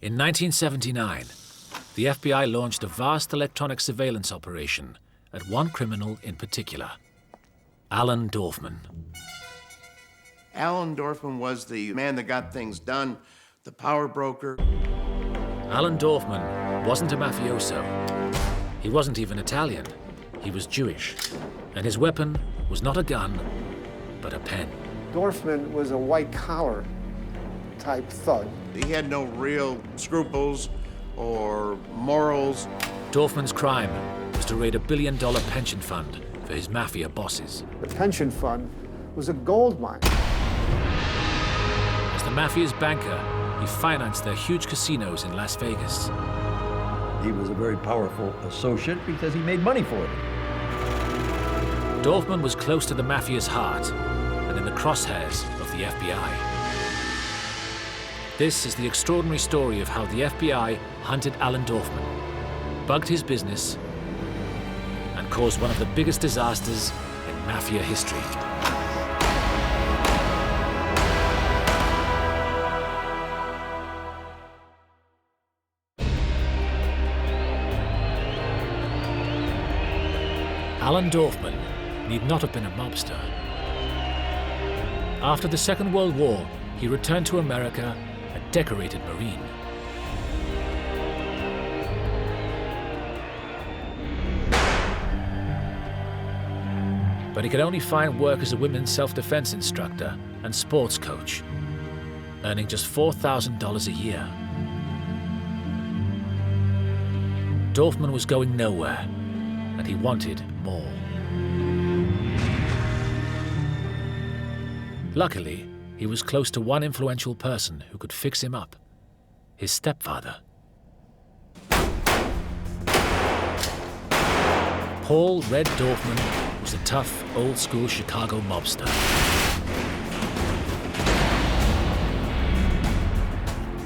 In 1979, the FBI launched a vast electronic surveillance operation at one criminal in particular, Alan Dorfman. Alan Dorfman was the man that got things done, the power broker. Alan Dorfman wasn't a mafioso. He wasn't even Italian. He was Jewish. And his weapon was not a gun, but a pen. Dorfman was a white-collar type thug. He had no real scruples or morals. Dorfman's crime was to raid a $1 billion pension fund for his mafia bosses. The pension fund was a gold mine. As the mafia's banker, he financed their huge casinos in Las Vegas. He was a very powerful associate because he made money for it. Dorfman was close to the mafia's heart and in the crosshairs of the FBI. This is the extraordinary story of how the FBI hunted Alan Dorfman, bugged his business, and caused one of the biggest disasters in mafia history. Alan Dorfman need not have been a mobster. After the Second World War, he returned to America a decorated Marine. But he could only find work as a women's self-defense instructor and sports coach, earning just $4,000 a year. Dorfman was going nowhere, and he wanted more. Luckily, he was close to one influential person who could fix him up: his stepfather. Paul Red Dorfman was a tough, old-school Chicago mobster.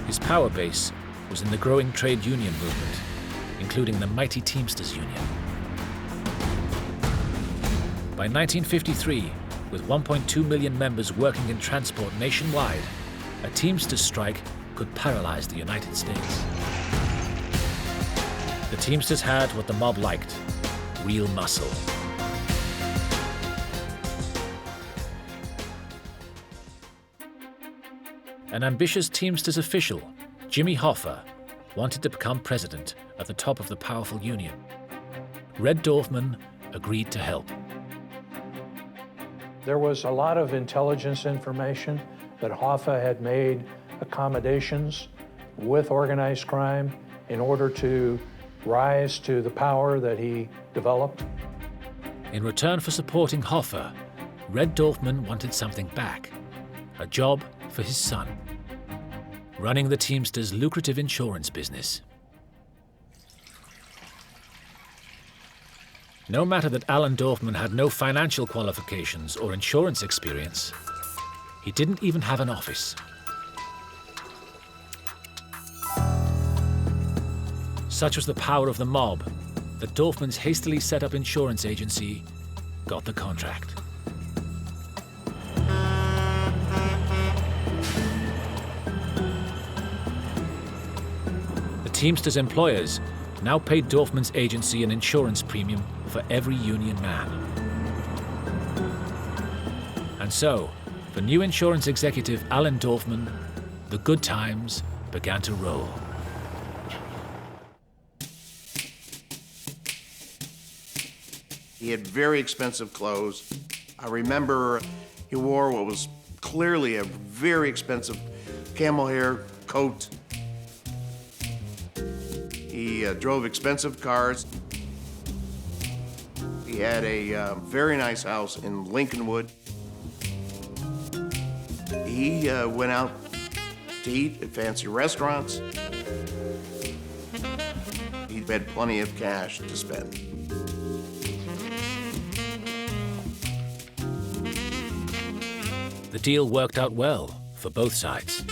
His power base was in the growing trade union movement, including the mighty Teamsters Union. By 1953, with 1.2 million members working in transport nationwide, a Teamsters strike could paralyze the United States. The Teamsters had what the mob liked: real muscle. An ambitious Teamsters official, Jimmy Hoffa, wanted to become president at the top of the powerful union. Red Dorfman agreed to help. There was a lot of intelligence information that Hoffa had made accommodations with organized crime in order to rise to the power that he developed. In return for supporting Hoffa, Red Dorfman wanted something back: a job for his son, running the Teamsters' lucrative insurance business. No matter that Alan Dorfman had no financial qualifications or insurance experience, he didn't even have an office. Such was the power of the mob that Dorfman's hastily set up insurance agency got the contract. The Teamsters employers now paid Dorfman's agency an insurance premium for every union man. And so, for new insurance executive Alan Dorfman, the good times began to roll. He had very expensive clothes. I remember he wore what was clearly a very expensive camel hair coat. He drove expensive cars. He had a very nice house in Lincolnwood. He went out to eat at fancy restaurants. He had plenty of cash to spend. The deal worked out well for both sides.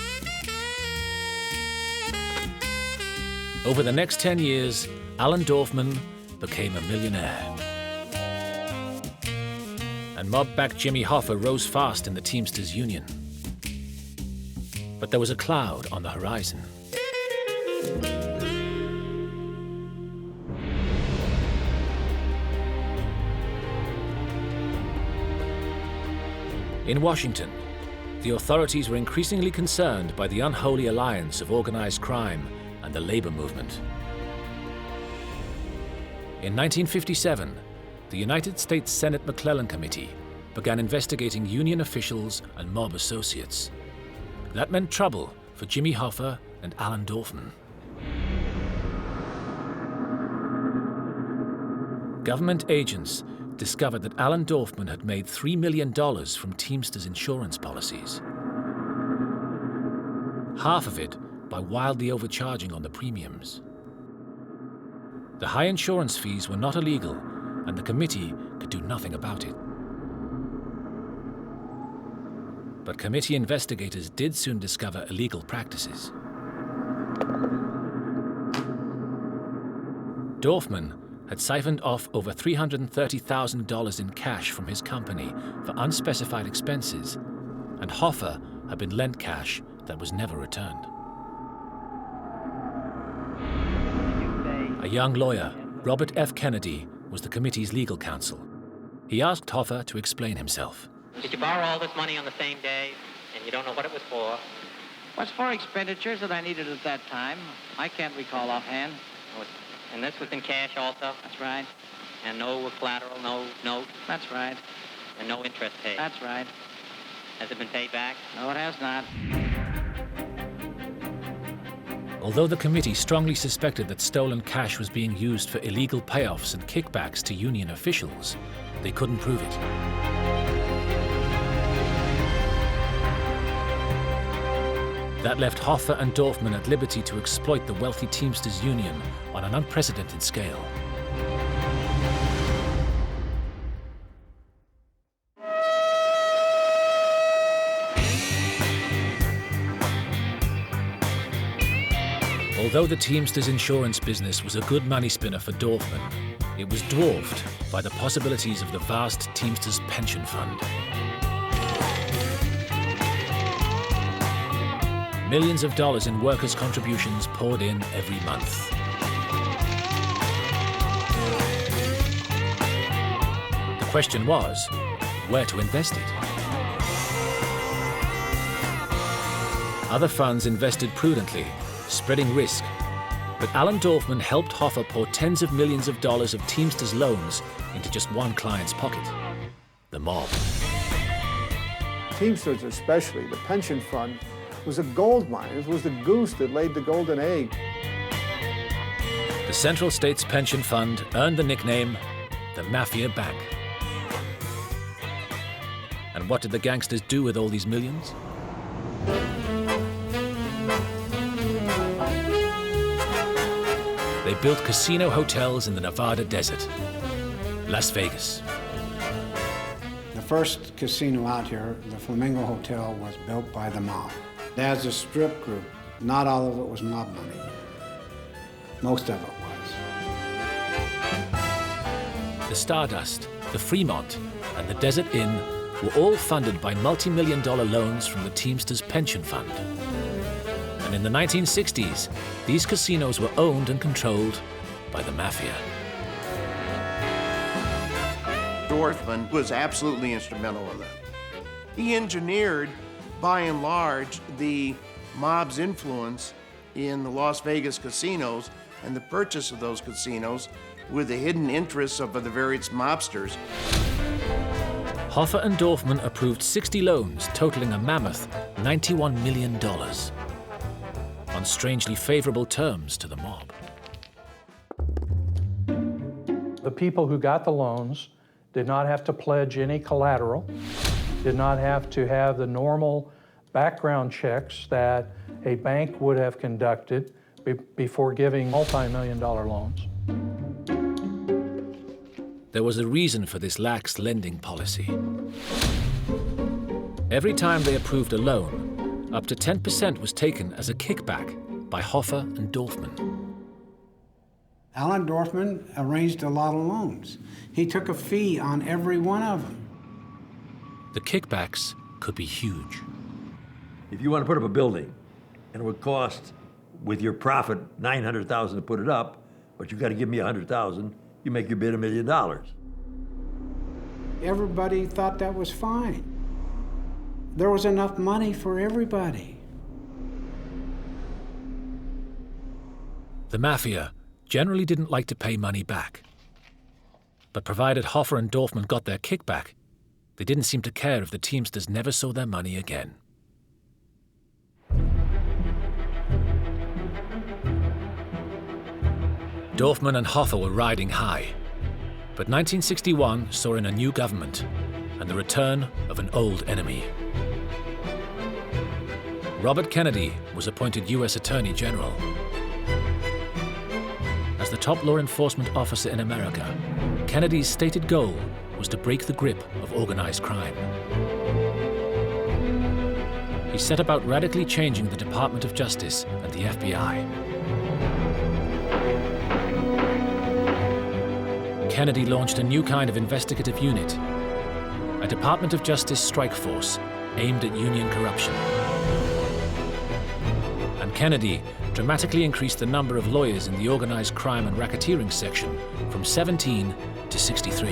Over the next 10 years, Alan Dorfman became a millionaire. And mob-backed Jimmy Hoffa rose fast in the Teamsters Union. But there was a cloud on the horizon. In Washington, the authorities were increasingly concerned by the unholy alliance of organized crime and the labor movement. In 1957, the United States Senate McClellan Committee began investigating union officials and mob associates. That meant trouble for Jimmy Hoffa and Alan Dorfman. Government agents discovered that Alan Dorfman had made $3 million from Teamsters insurance policies. Half of it by wildly overcharging on the premiums. The high insurance fees were not illegal, and the committee could do nothing about it. But committee investigators did soon discover illegal practices. Dorfman had siphoned off over $330,000 in cash from his company for unspecified expenses, and Hoffa had been lent cash that was never returned. A young lawyer, Robert F. Kennedy, was the committee's legal counsel. He asked Hoffa to explain himself. Did you borrow all this money on the same day, and you don't know what it was for? What's for expenditures that I needed at that time? I can't recall offhand. And this was in cash also? That's right. And no collateral, no note? That's right. And no interest paid? That's right. Has it been paid back? No, it has not. Although the committee strongly suspected that stolen cash was being used for illegal payoffs and kickbacks to union officials, they couldn't prove it. That left Hoffa and Dorfman at liberty to exploit the wealthy Teamsters union on an unprecedented scale. Although the Teamsters insurance business was a good money spinner for Dorfman, it was dwarfed by the possibilities of the vast Teamsters pension fund. Millions of dollars in workers' contributions poured in every month. The question was, where to invest it? Other funds invested prudently, spreading risk, but Alan Dorfman helped Hoffa pour tens of millions of dollars of Teamsters loans into just one client's pocket, the mob. Teamsters especially, the pension fund, was a gold mine. It was the goose that laid the golden egg. The Central States Pension Fund earned the nickname the Mafia Bank. And what did the gangsters do with all these millions? They built casino hotels in the Nevada desert. Las Vegas. The first casino out here, the Flamingo Hotel, was built by the mob. As a strip group, not all of it was mob money. Most of it was. The Stardust, the Fremont, and the Desert Inn were all funded by multi-million-dollar loans from the Teamsters Pension Fund. And in the 1960s, these casinos were owned and controlled by the Mafia. Dorfman was absolutely instrumental in that. He engineered, by and large, the mob's influence in the Las Vegas casinos and the purchase of those casinos with the hidden interests of the various mobsters. Hoffa and Dorfman approved 60 loans totaling a mammoth $91 million on strangely favorable terms to the mob. The people who got the loans did not have to pledge any collateral, did not have to have the normal background checks that a bank would have conducted before giving multi-million-dollar loans. There was a reason for this lax lending policy. Every time they approved a loan, up to 10% was taken as a kickback by Hoffa and Dorfman. Alan Dorfman arranged a lot of loans. He took a fee on every one of them. The kickbacks could be huge. If you want to put up a building and it would cost with your profit, $900,000 to put it up, but you got to give me $100,000. You make your bid $1 million. Everybody thought that was fine. There was enough money for everybody. The Mafia generally didn't like to pay money back. But provided Hoffa and Dorfman got their kickback, they didn't seem to care if the Teamsters never saw their money again. Dorfman and Hoffa were riding high, but 1961 saw in a new government and the return of an old enemy. Robert Kennedy was appointed U.S. Attorney General. As the top law enforcement officer in America, Kennedy's stated goal was to break the grip of organized crime. He set about radically changing the Department of Justice and the FBI. Kennedy launched a new kind of investigative unit, a Department of Justice strike force aimed at union corruption. And Kennedy dramatically increased the number of lawyers in the organized crime and racketeering section from 17 to 63.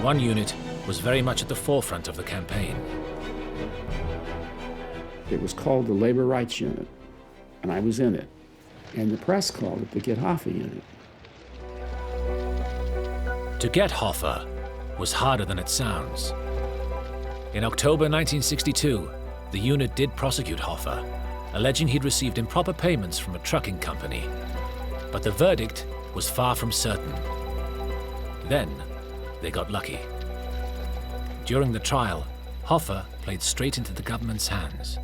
One unit was very much at the forefront of the campaign. It was called the Labor Rights Unit, and I was in it. And the press called it the Get Hoffa Unit. To get Hoffa was harder than it sounds. In October 1962, the unit did prosecute Hoffa, alleging he'd received improper payments from a trucking company. But the verdict was far from certain. Then, they got lucky. During the trial, Hoffa played straight into the government's hands.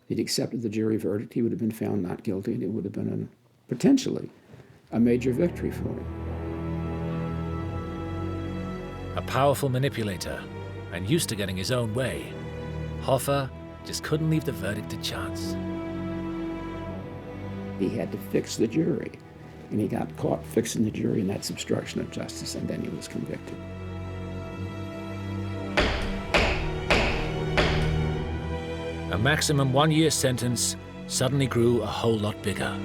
If he'd accepted the jury verdict, he would have been found not guilty, and it would have been potentially a major victory for him. A powerful manipulator and used to getting his own way, Hoffa just couldn't leave the verdict to chance. He had to fix the jury, and he got caught fixing the jury, and that's obstruction of justice, and then he was convicted. A maximum 1-year sentence suddenly grew a whole lot bigger.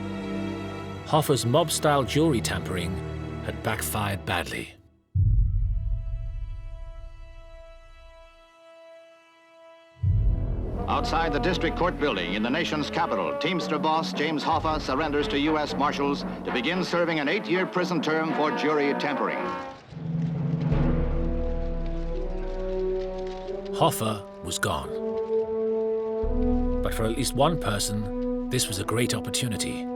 Hoffa's mob-style jewelry tampering had backfired badly. Outside the district court building in the nation's capital, Teamster boss James Hoffa surrenders to U.S. Marshals to begin serving an 8-year prison term for jury tampering. Hoffa was gone. But for at least one person, this was a great opportunity.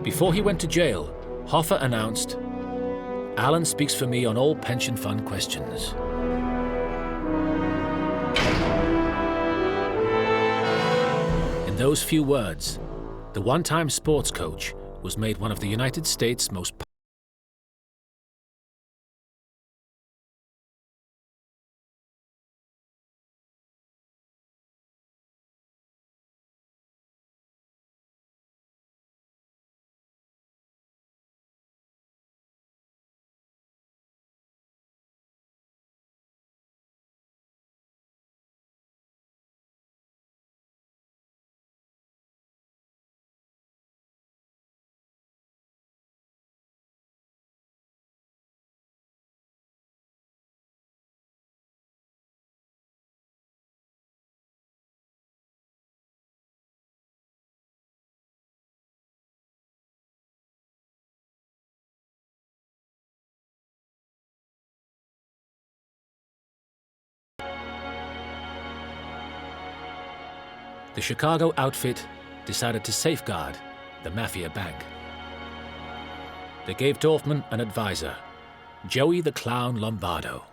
Before he went to jail, Hoffa announced, "Alan speaks for me on all pension fund questions." In those few words, the one-time sports coach was made one of the United States' most The Chicago outfit decided to safeguard the Mafia bank. They gave Dorfman an advisor, Joey the Clown Lombardo.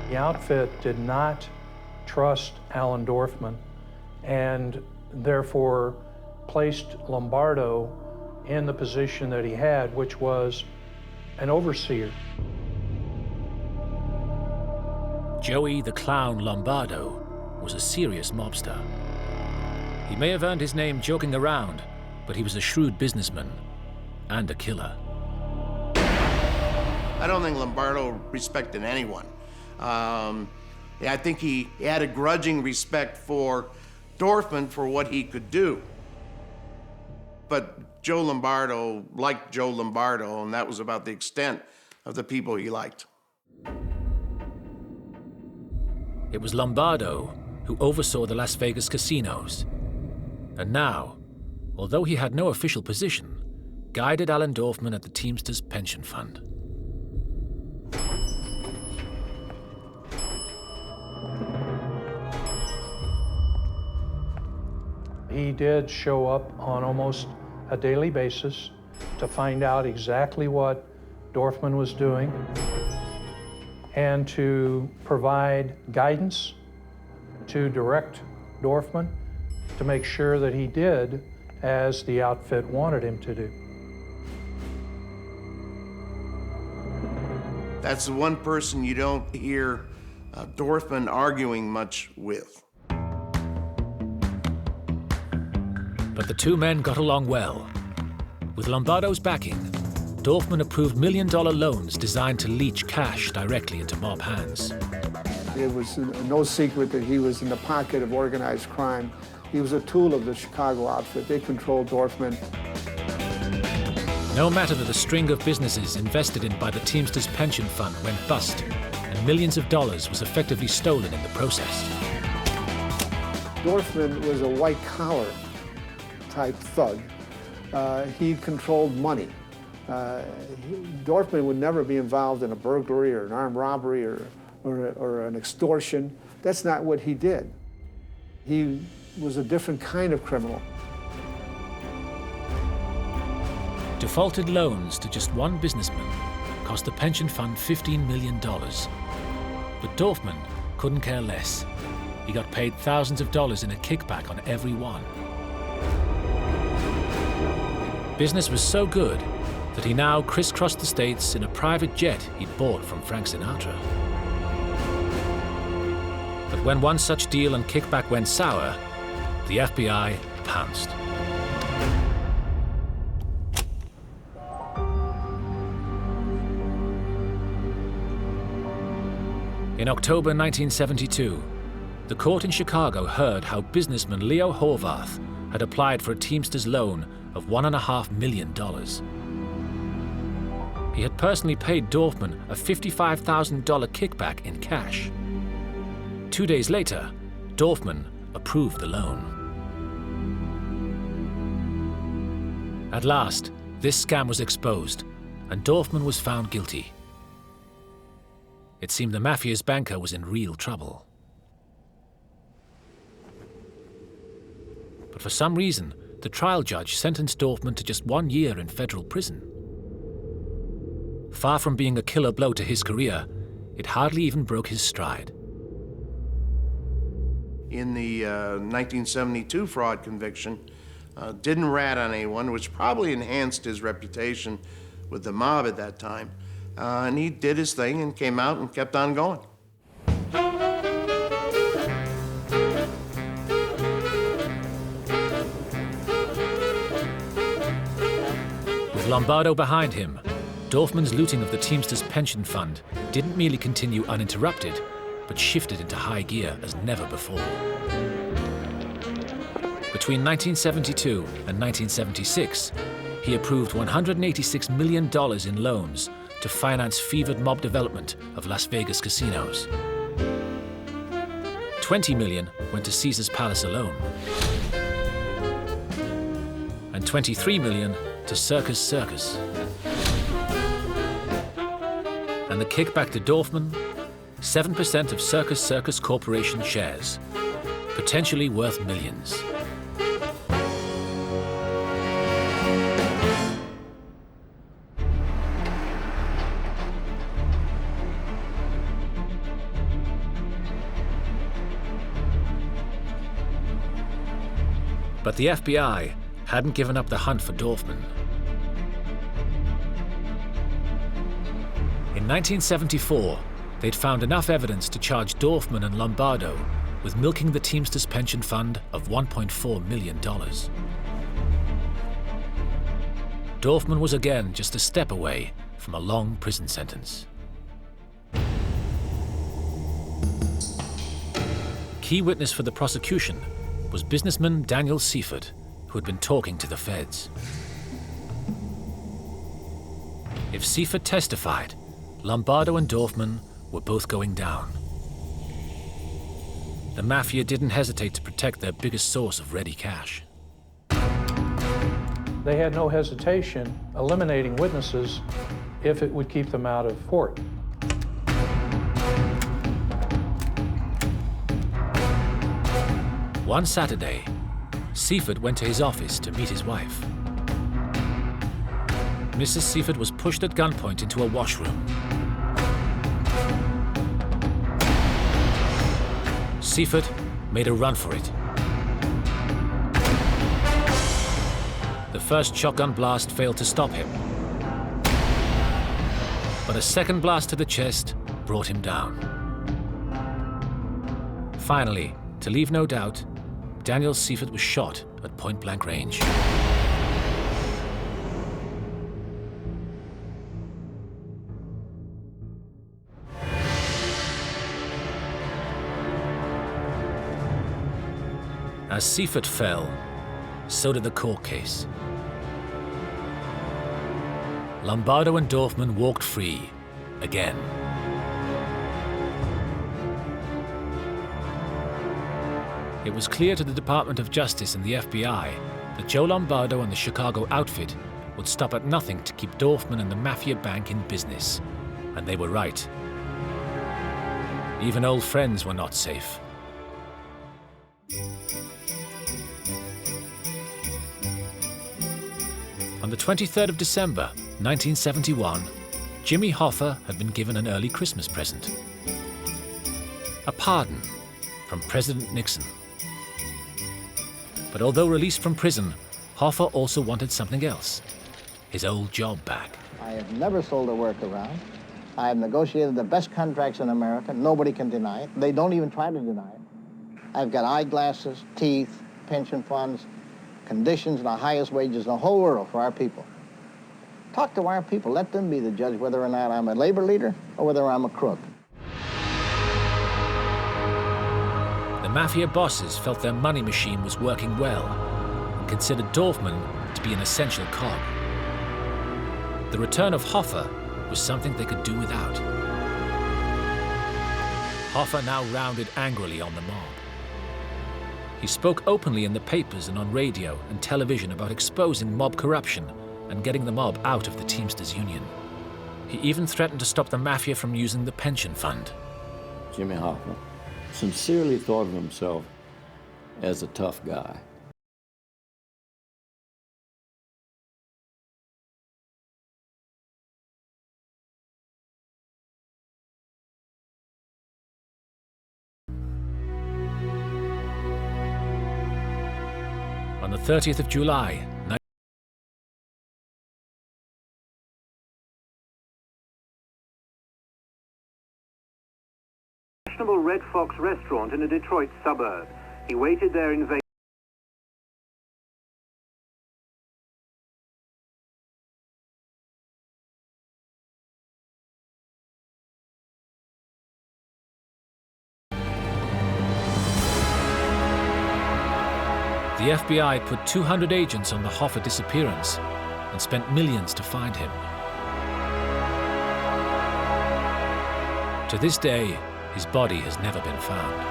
The outfit did not trust Alan Dorfman and therefore placed Lombardo in the position that he had, which was an overseer. Joey the Clown Lombardo was a serious mobster. He may have earned his name joking around, but he was a shrewd businessman and a killer. I don't think Lombardo respected anyone. I think he had a grudging respect for Dorfman for what he could do. But Joe Lombardo liked Joe Lombardo, and that was about the extent of the people he liked. It was Lombardo who oversaw the Las Vegas casinos. And now, although he had no official position, guided Alan Dorfman at the Teamsters Pension Fund. He did show up on almost a daily basis to find out exactly what Dorfman was doing and to provide guidance, to direct Dorfman to make sure that he did as the outfit wanted him to do. That's the one person you don't hear Dorfman arguing much with. But the two men got along well. With Lombardo's backing, Dorfman approved million-dollar loans designed to leach cash directly into mob hands. It was no secret that he was in the pocket of organized crime. He was a tool of the Chicago outfit. They controlled Dorfman. No matter that a string of businesses invested in by the Teamsters Pension Fund went bust, and millions of dollars was effectively stolen in the process. Dorfman was a white-collar type thug. He controlled money. Dorfman would never be involved in a burglary or an armed robbery or an extortion. That's not what he did. He was a different kind of criminal. Defaulted loans to just one businessman cost the pension fund $15 million. But Dorfman couldn't care less. He got paid thousands of dollars in a kickback on every one. Business was so good that he now crisscrossed the states in a private jet he'd bought from Frank Sinatra. But when one such deal and kickback went sour, the FBI pounced. In October 1972, the court in Chicago heard how businessman Leo Horvath had applied for a Teamsters loan of $1.5 million. He had personally paid Dorfman a $55,000 kickback in cash. 2 days later, Dorfman approved the loan. At last, this scam was exposed, and Dorfman was found guilty. It seemed the Mafia's banker was in real trouble. But for some reason, the trial judge sentenced Dorfman to just 1 year in federal prison. Far from being a killer blow to his career, it hardly even broke his stride. In the 1972 fraud conviction, didn't rat on anyone, which probably enhanced his reputation with the mob at that time. And he did his thing and came out and kept on going. With Lombardo behind him, Dorfman's looting of the Teamsters Pension Fund didn't merely continue uninterrupted, but shifted into high gear as never before. Between 1972 and 1976, he approved $186 million in loans to finance fevered mob development of Las Vegas casinos. $20 million went to Caesar's Palace alone, and $23 million to Circus Circus. And the kickback to Dorfman, 7% of Circus Circus Corporation shares, potentially worth millions. But the FBI hadn't given up the hunt for Dorfman. In 1974, they'd found enough evidence to charge Dorfman and Lombardo with milking the Teamsters pension fund of $1.4 million. Dorfman was again just a step away from a long prison sentence. Key witness for the prosecution was businessman Daniel Seifert, who had been talking to the feds. If Seifert testified, Lombardo and Dorfman were both going down. The Mafia didn't hesitate to protect their biggest source of ready cash. They had no hesitation eliminating witnesses if it would keep them out of court. One Saturday, Seifert went to his office to meet his wife. Mrs. Seifert was pushed at gunpoint into a washroom. Seifert made a run for it. The first shotgun blast failed to stop him, but a second blast to the chest brought him down. Finally, to leave no doubt, Daniel Seifert was shot at point-blank range. As Seifert fell, so did the court case. Lombardo and Dorfman walked free again. It was clear to the Department of Justice and the FBI that Joe Lombardo and the Chicago outfit would stop at nothing to keep Dorfman and the Mafia bank in business. And they were right. Even old friends were not safe. On the 23rd of December, 1971, Jimmy Hoffa had been given an early Christmas present. A pardon from President Nixon. But although released from prison, Hoffa also wanted something else, his old job back. I have never sold a work around. I have negotiated the best contracts in America. Nobody can deny it. They don't even try to deny it. I've got eyeglasses, teeth, pension funds, conditions, and the highest wages in the whole world for our people. Talk to our people. Let them be the judge whether or not I'm a labor leader or whether I'm a crook. The Mafia bosses felt their money machine was working well and considered Dorfman to be an essential cog. The return of Hoffa was something they could do without. Hoffa now rounded angrily on the mob. He spoke openly in the papers and on radio and television about exposing mob corruption and getting the mob out of the Teamsters Union. He even threatened to stop the Mafia from using the pension fund. Jimmy Hoffa sincerely thought of himself as a tough guy. On the 30th of July, Fashionable Red Fox restaurant in a Detroit suburb. He waited there in vain. the FBI put 200 agents on the Hoffa disappearance and spent millions to find him. To this day, his body has never been found.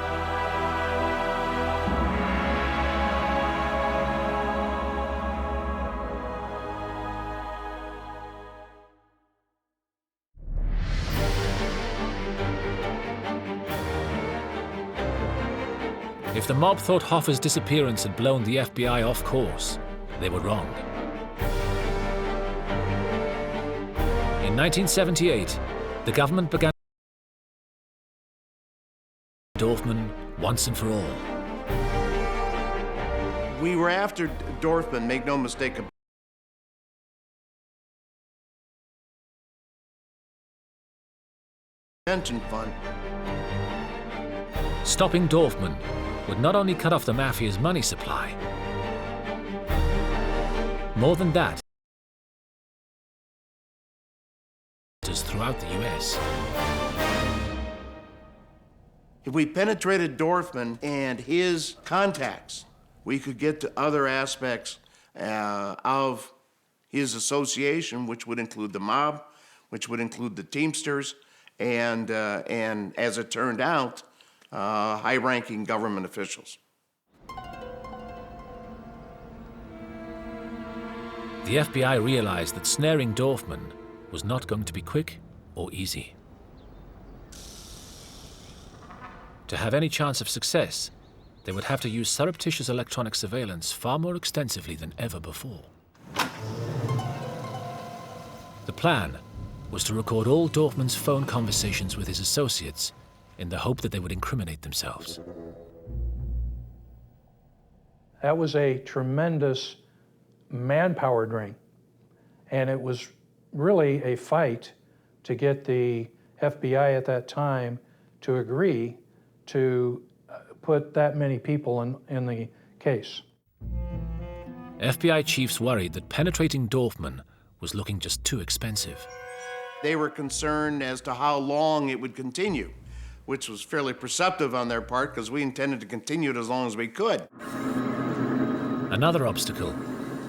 If the mob thought Hoffa's disappearance had blown the FBI off course, they were wrong. In 1978, the government began Dorfman once and for all. We were after Dorfman, make no mistake about it. Pension fund. Stopping Dorfman would not only cut off the Mafia's money supply, more than that, throughout the US. If we penetrated Dorfman and his contacts, we could get to other aspects of his association, which would include the mob, which would include the Teamsters, and as it turned out, high-ranking government officials. The FBI realized that snaring Dorfman was not going to be quick or easy. To have any chance of success, they would have to use surreptitious electronic surveillance far more extensively than ever before. The plan was to record all Dorfman's phone conversations with his associates in the hope that they would incriminate themselves. That was a tremendous manpower drain, and it was really a fight to get the FBI at that time to agree to put that many people in the case. FBI chiefs worried that penetrating Dorfman was looking just too expensive. They were concerned as to how long it would continue, which was fairly perceptive on their part because we intended to continue it as long as we could. Another obstacle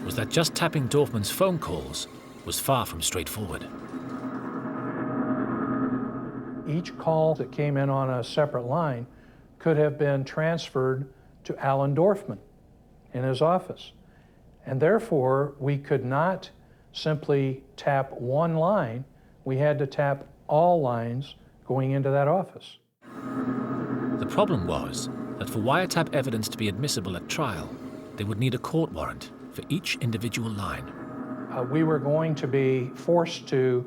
was that just tapping Dorfman's phone calls was far from straightforward. Each call that came in on a separate line could have been transferred to Alan Dorfman in his office. And therefore, we could not simply tap one line. We had to tap all lines going into that office. The problem was that for wiretap evidence to be admissible at trial, they would need a court warrant for each individual line. We were going to be forced to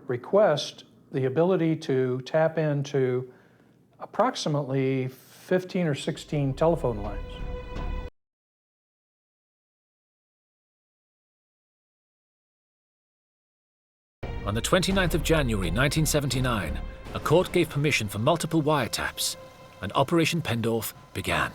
request the ability to tap into approximately 15 or 16 telephone lines. On the 29th of January 1979, a court gave permission for multiple wiretaps, and Operation Pendorf began.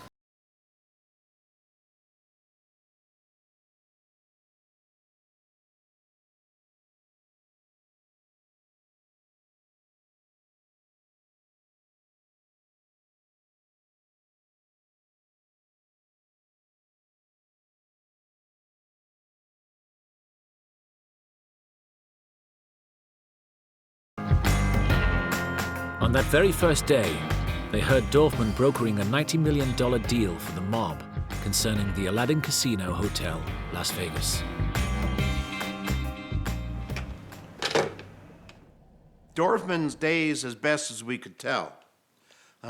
On that very first day, they heard Dorfman brokering a $90 million deal for the mob concerning the Aladdin Casino Hotel, Las Vegas. Dorfman's days, as best as we could tell,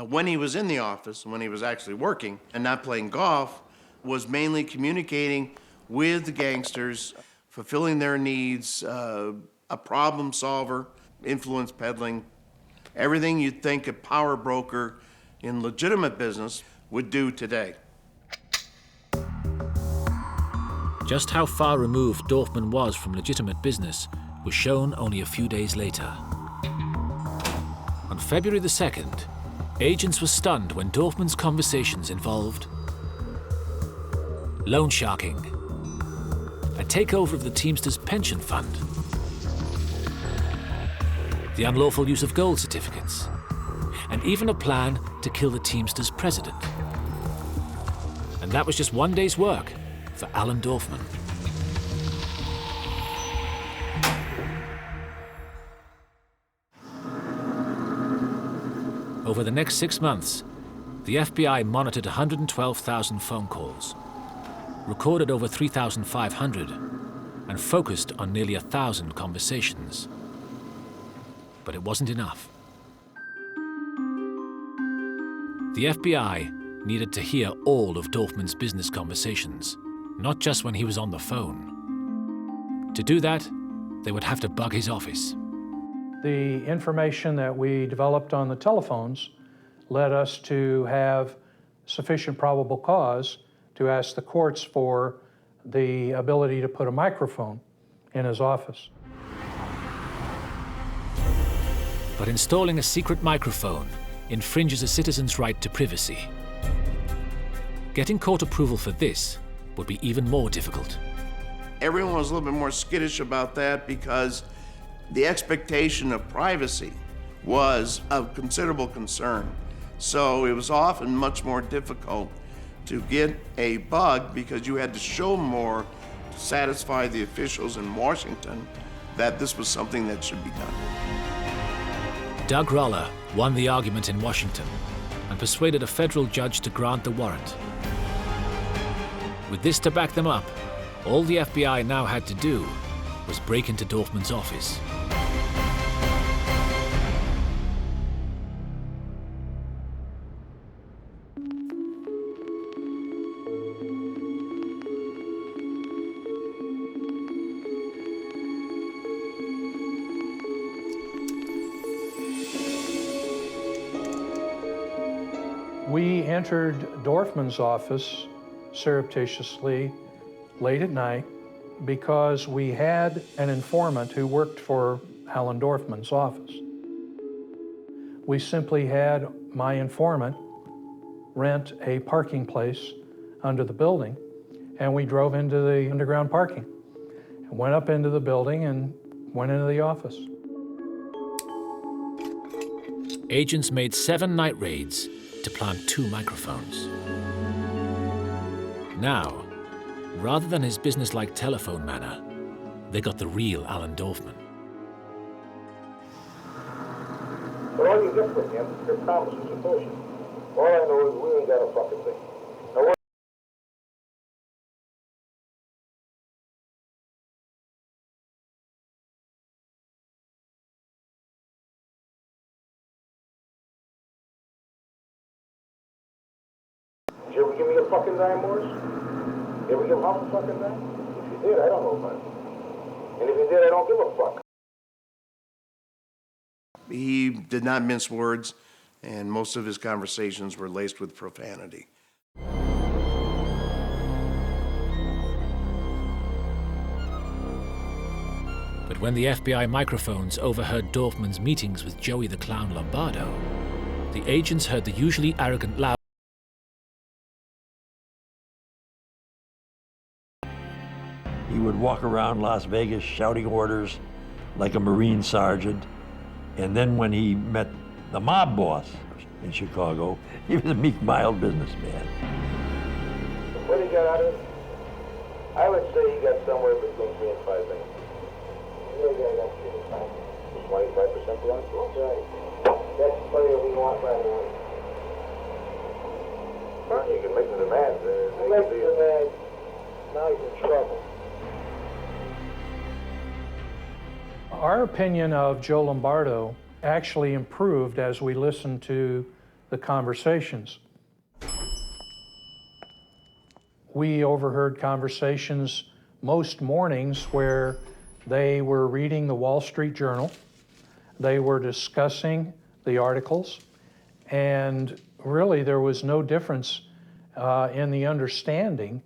when he was in the office, when he was actually working and not playing golf, was mainly communicating with the gangsters, fulfilling their needs, a problem solver, influence peddling, everything you'd think a power broker in legitimate business would do today. Just how far removed Dorfman was from legitimate business was shown only a few days later. On February the 2nd, agents were stunned when Dorfman's conversations involved loan sharking, a takeover of the Teamsters pension fund, the unlawful use of gold certificates, and even a plan to kill the Teamsters president. And that was just one day's work for Alan Dorfman. Over the next 6 months, the FBI monitored 112,000 phone calls, recorded over 3,500, and focused on nearly 1,000 conversations. But it wasn't enough. The FBI needed to hear all of Dorfman's business conversations, not just when he was on the phone. To do that, they would have to bug his office. The information that we developed on the telephones led us to have sufficient probable cause to ask the courts for the ability to put a microphone in his office. But installing a secret microphone infringes a citizen's right to privacy. Getting court approval for this would be even more difficult. Everyone was a little bit more skittish about that because the expectation of privacy was of considerable concern. So it was often much more difficult to get a bug because you had to show more to satisfy the officials in Washington that this was something that should be done. Doug Roller won the argument in Washington and persuaded a federal judge to grant the warrant. With this to back them up, all the FBI now had to do was break into Dorfman's office. We entered Dorfman's office surreptitiously late at night because we had an informant who worked for Alan Dorfman's office. We simply had my informant rent a parking place under the building, and we drove into the underground parking, and went up into the building and went into the office. Agents made 7 night raids to plant 2 microphones. Now, rather than his businesslike telephone manner, they got the real Alan Dorfman. But all you get from him, your promises are bullshit. All I know is we ain't got a fucking thing. Now, what did you ever give me a fucking dime, Morris? You ever give him a fucking dime? If you did, I don't know about it. And if you did, I don't give a fuck. He did not mince words, and most of his conversations were laced with profanity. But when the FBI microphones overheard Dorfman's meetings with Joey the Clown Lombardo, the agents heard the usually arrogant loud. He would walk around Las Vegas shouting orders like a Marine sergeant. And then when he met the mob boss in Chicago, he was a meek, mild businessman. What did he get out of it? I would say he got somewhere between 3 and 5 million. Maybe I got 3 and 5. 25% beyond. Right. That's the player we want right away. Well, you can make the demand. Make the demand. Now he's in trouble. Our opinion of Joe Lombardo actually improved as we listened to the conversations. We overheard conversations most mornings where they were reading the Wall Street Journal, they were discussing the articles, and really there was no difference in the understanding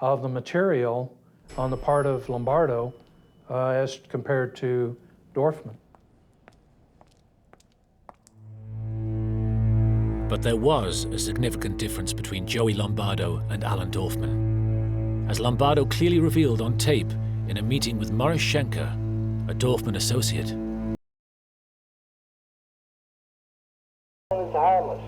of the material on the part of Lombardo as compared to Dorfman. But there was a significant difference between Joey Lombardo and Alan Dorfman, as Lombardo clearly revealed on tape in a meeting with Morris Schenker, a Dorfman associate. It's harmless.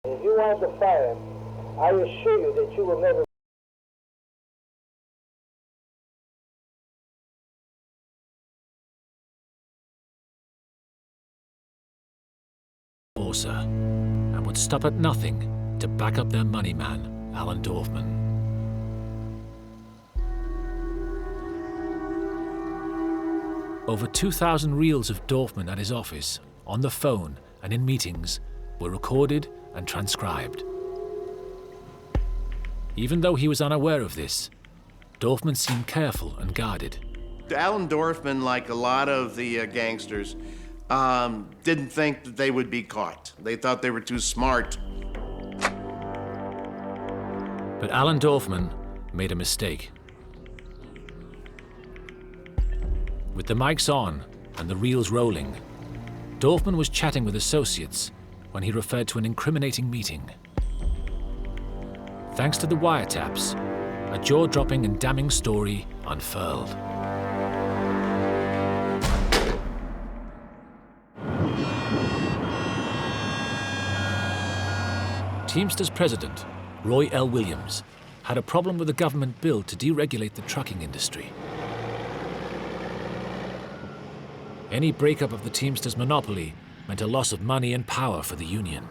If you wanted to fire him, I assure you that you will never. And would stop at nothing to back up their money man, Alan Dorfman. Over 2,000 reels of Dorfman at his office, on the phone and in meetings, were recorded and transcribed. Even though he was unaware of this, Dorfman seemed careful and guarded. Alan Dorfman, like a lot of the gangsters, didn't think that they would be caught. They thought they were too smart. But Alan Dorfman made a mistake. With the mics on and the reels rolling, Dorfman was chatting with associates when he referred to an incriminating meeting. Thanks to the wiretaps, a jaw-dropping and damning story unfurled. Teamsters president, Roy L. Williams, had a problem with a government bill to deregulate the trucking industry. Any breakup of the Teamsters monopoly meant a loss of money and power for the union.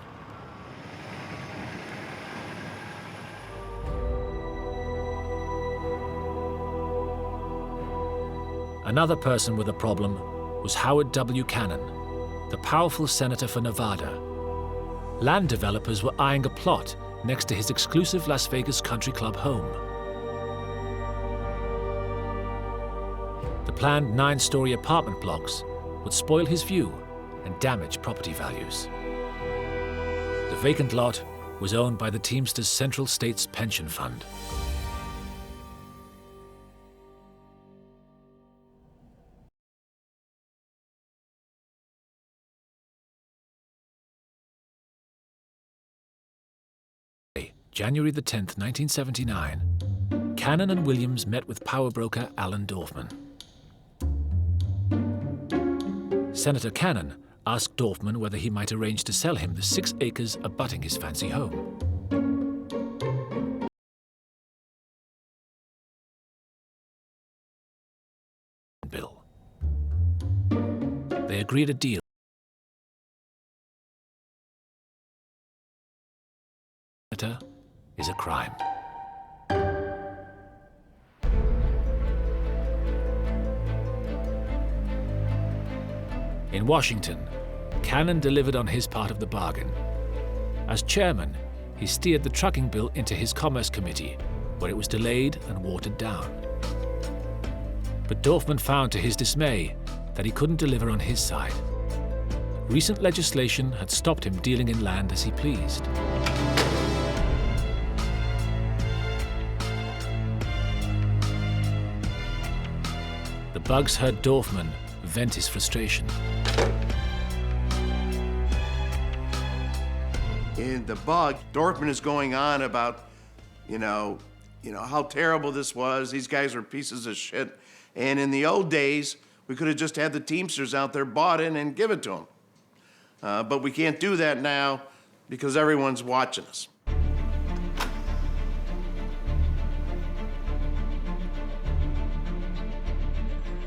Another person with a problem was Howard W. Cannon, the powerful senator for Nevada. Land developers were eyeing a plot next to his exclusive Las Vegas country club home. The planned 9-story apartment blocks would spoil his view and damage property values. The vacant lot was owned by the Teamsters Central States Pension Fund. January the 10th, 1979, Cannon and Williams met with power broker Alan Dorfman. Senator Cannon asked Dorfman whether he might arrange to sell him the 6 acres abutting his fancy home. Bill. They agreed a deal. Is a crime. In Washington, Cannon delivered on his part of the bargain. As chairman, he steered the trucking bill into his Commerce Committee, where it was delayed and watered down. But Dorfman found to his dismay that he couldn't deliver on his side. Recent legislation had stopped him dealing in land as he pleased. The bugs heard Dorfman vent his frustration. In the bug, Dorfman is going on about, how terrible this was. These guys are pieces of shit. And in the old days, we could have just had the Teamsters out there bought in and give it to them. But we can't do that now because everyone's watching us.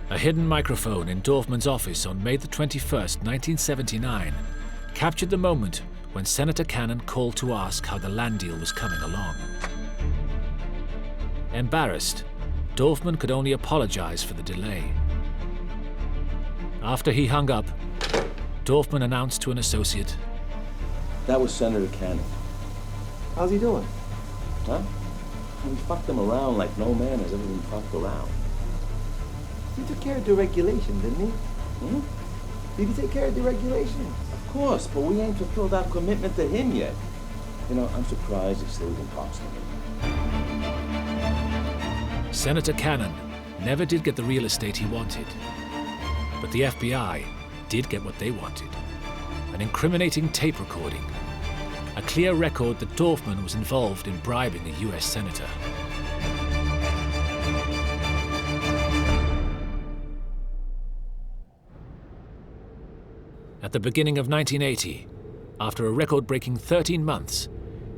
A hidden microphone in Dorfman's office on May the 21st, 1979, captured the moment when Senator Cannon called to ask how the land deal was coming along. Embarrassed, Dorfman could only apologize for the delay. After he hung up, Dorfman announced to an associate, "That was Senator Cannon." How's he doing? Huh? We fucked him around like no man has ever been fucked around. He took care of deregulation, didn't he? Hmm? Did he take care of deregulation? Of course, but we ain't fulfilled our commitment to him yet. I'm surprised he still even talks to me. Senator Cannon never did get the real estate he wanted. But the FBI did get what they wanted. An incriminating tape recording. A clear record that Dorfman was involved in bribing a U.S. senator. At the beginning of 1980, after a record-breaking 13 months,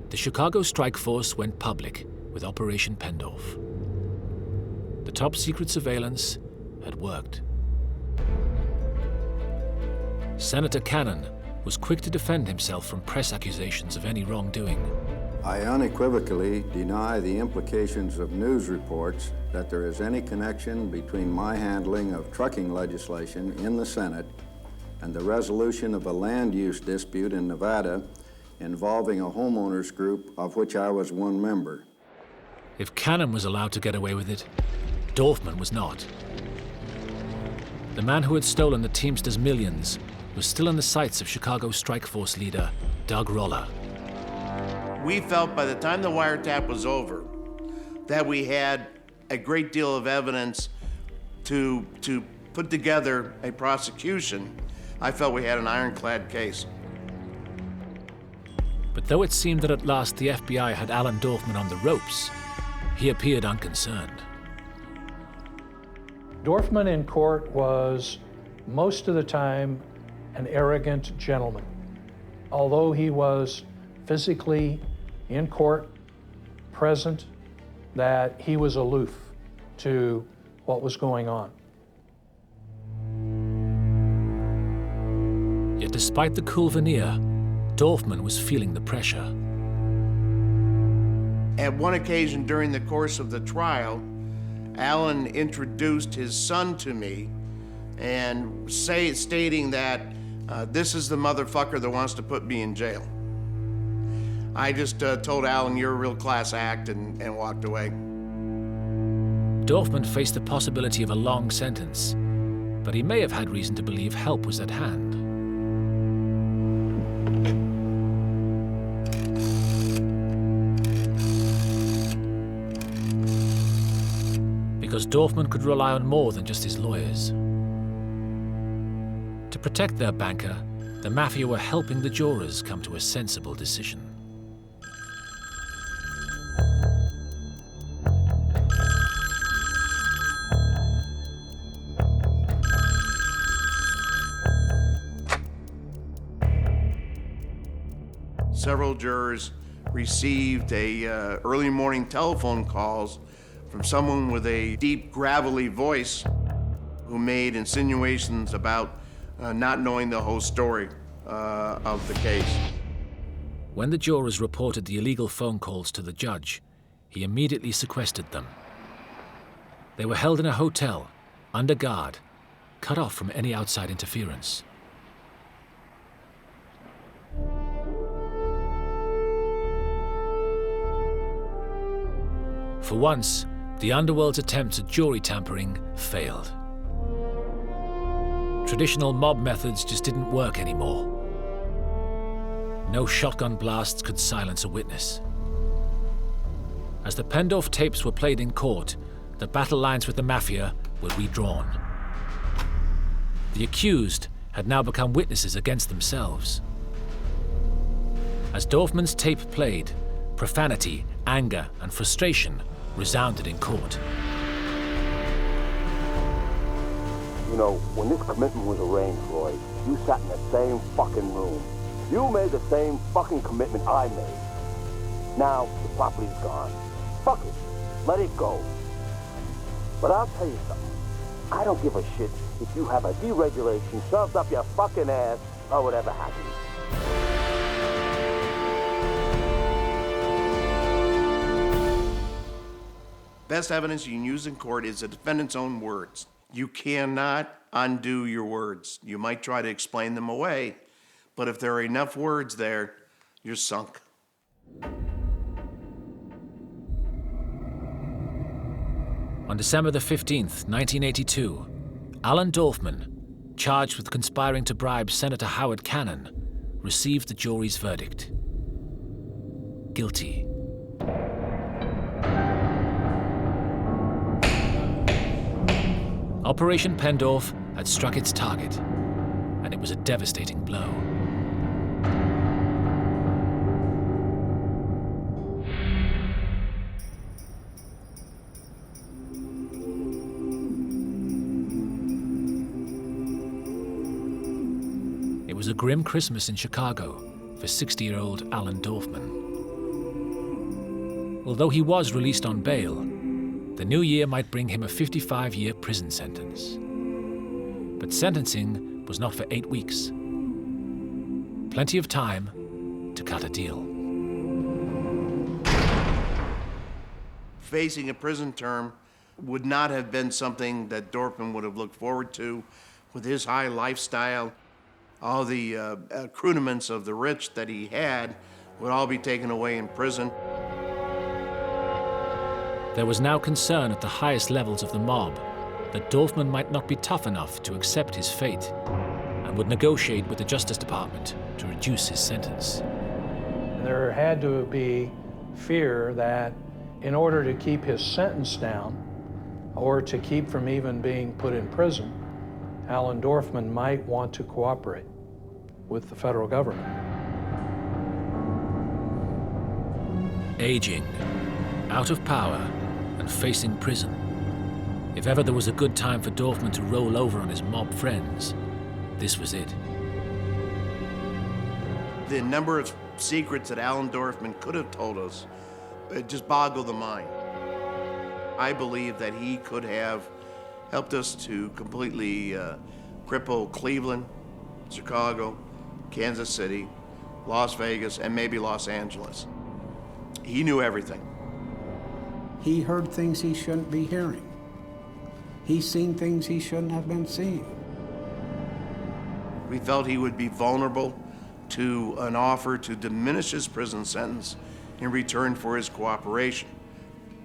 the Chicago strike force went public with Operation Pendorf. The top-secret surveillance had worked. Senator Cannon was quick to defend himself from press accusations of any wrongdoing. I unequivocally deny the implications of news reports that there is any connection between my handling of trucking legislation in the Senate and the resolution of a land use dispute in Nevada involving a homeowners group of which I was one member. If Cannon was allowed to get away with it, Dorfman was not. The man who had stolen the Teamsters' millions was still in the sights of Chicago strike force leader Doug Roller. We felt by the time the wiretap was over that we had a great deal of evidence to put together a prosecution. I felt we had an ironclad case. But though it seemed that at last the FBI had Alan Dorfman on the ropes, he appeared unconcerned. Dorfman in court was, most of the time, an arrogant gentleman. Although he was physically in court, present, that he was aloof to what was going on. Yet despite the cool veneer, Dorfman was feeling the pressure. At one occasion during the course of the trial, Alan introduced his son to me and stating that this is the motherfucker that wants to put me in jail. I just told Alan, you're a real class act, and walked away. Dorfman faced the possibility of a long sentence, but he may have had reason to believe help was at hand. Because Dorfman could rely on more than just his lawyers. To protect their banker, the Mafia were helping the jurors come to a sensible decision. Several jurors received early morning telephone calls from someone with a deep, gravelly voice who made insinuations about not knowing the whole story of the case. When the jurors reported the illegal phone calls to the judge, he immediately sequestered them. They were held in a hotel, under guard, cut off from any outside interference. For once, the underworld's attempts at jury tampering failed. Traditional mob methods just didn't work anymore. No shotgun blasts could silence a witness. As the Pendorf tapes were played in court, the battle lines with the Mafia were redrawn. The accused had now become witnesses against themselves. As Dorfman's tape played, profanity, anger, and frustration resounded in court. You know, when this commitment was arranged, Roy, you sat in the same fucking room. You made the same fucking commitment I made. Now, the property's gone. Fuck it. Let it go. But I'll tell you something. I don't give a shit if you have a deregulation shoved up your fucking ass or whatever happens. Best evidence you can use in court is the defendant's own words. You cannot undo your words. You might try to explain them away, but if there are enough words there, you're sunk. On December the 15th, 1982, Alan Dorfman, charged with conspiring to bribe Senator Howard Cannon, received the jury's verdict. Guilty. Operation Pendorf had struck its target, and it was a devastating blow. It was a grim Christmas in Chicago for 60-year-old Alan Dorfman. Although he was released on bail, the new year might bring him a 55-year prison sentence. But sentencing was not for 8 weeks. Plenty of time to cut a deal. Facing a prison term would not have been something that Dorfman would have looked forward to. With his high lifestyle, all the accoutrements of the rich that he had would all be taken away in prison. There was now concern at the highest levels of the mob that Dorfman might not be tough enough to accept his fate and would negotiate with the Justice Department to reduce his sentence. There had to be fear that in order to keep his sentence down or to keep from even being put in prison, Alan Dorfman might want to cooperate with the federal government. Aging, out of power, and facing prison. If ever there was a good time for Dorfman to roll over on his mob friends, this was it. The number of secrets that Alan Dorfman could have told us, it just boggled the mind. I believe that he could have helped us to completely cripple Cleveland, Chicago, Kansas City, Las Vegas, and maybe Los Angeles. He knew everything. He heard things he shouldn't be hearing. He's seen things he shouldn't have been seeing. We felt he would be vulnerable to an offer to diminish his prison sentence in return for his cooperation.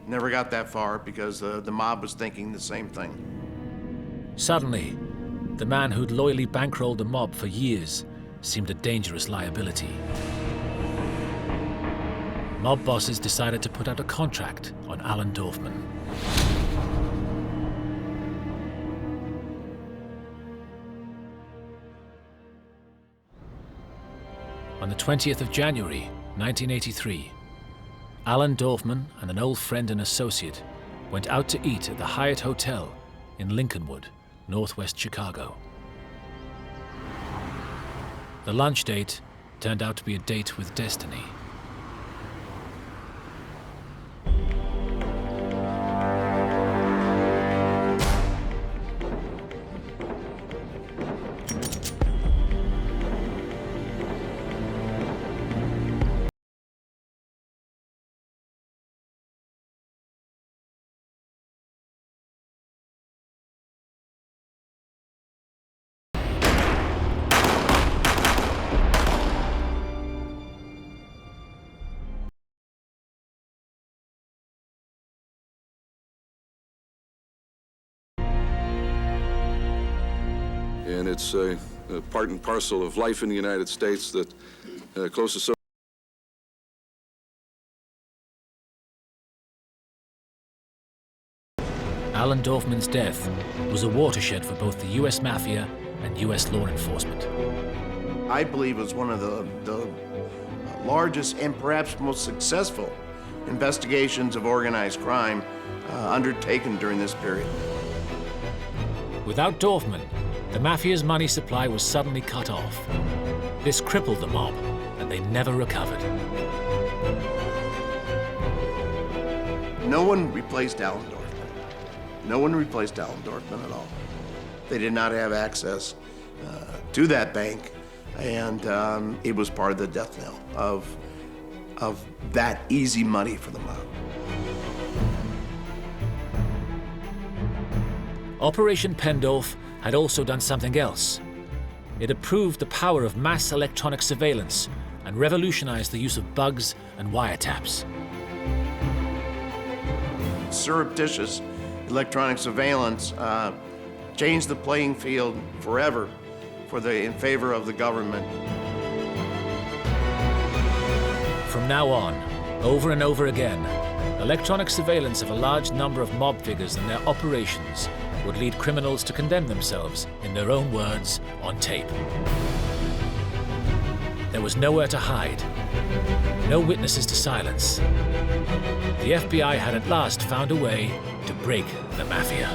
Never got that far because the mob was thinking the same thing. Suddenly, the man who'd loyally bankrolled the mob for years seemed a dangerous liability. Mob bosses decided to put out a contract on Alan Dorfman. On the 20th of January, 1983, Alan Dorfman and an old friend and associate went out to eat at the Hyatt Hotel in Lincolnwood, northwest Chicago. The lunch date turned out to be a date with destiny. And it's a part and parcel of life in the United States that close association. Alan Dorfman's death was a watershed for both the U.S. Mafia and U.S. law enforcement. I believe it was one of the largest and perhaps most successful investigations of organized crime undertaken during this period. Without Dorfman, the Mafia's money supply was suddenly cut off. This crippled the mob, and they never recovered. No one replaced Alan Dorfman. No one replaced Alan Dorfman at all. They did not have access to that bank, and it was part of the death knell of that easy money for the mob. Operation Pendorf had also done something else. It had proved the power of mass electronic surveillance and revolutionized the use of bugs and wiretaps. Surreptitious electronic surveillance changed the playing field forever in favor of the government. From now on, over and over again, electronic surveillance of a large number of mob figures and their operations would lead criminals to condemn themselves, in their own words, on tape. There was nowhere to hide, no witnesses to silence. The FBI had at last found a way to break the Mafia.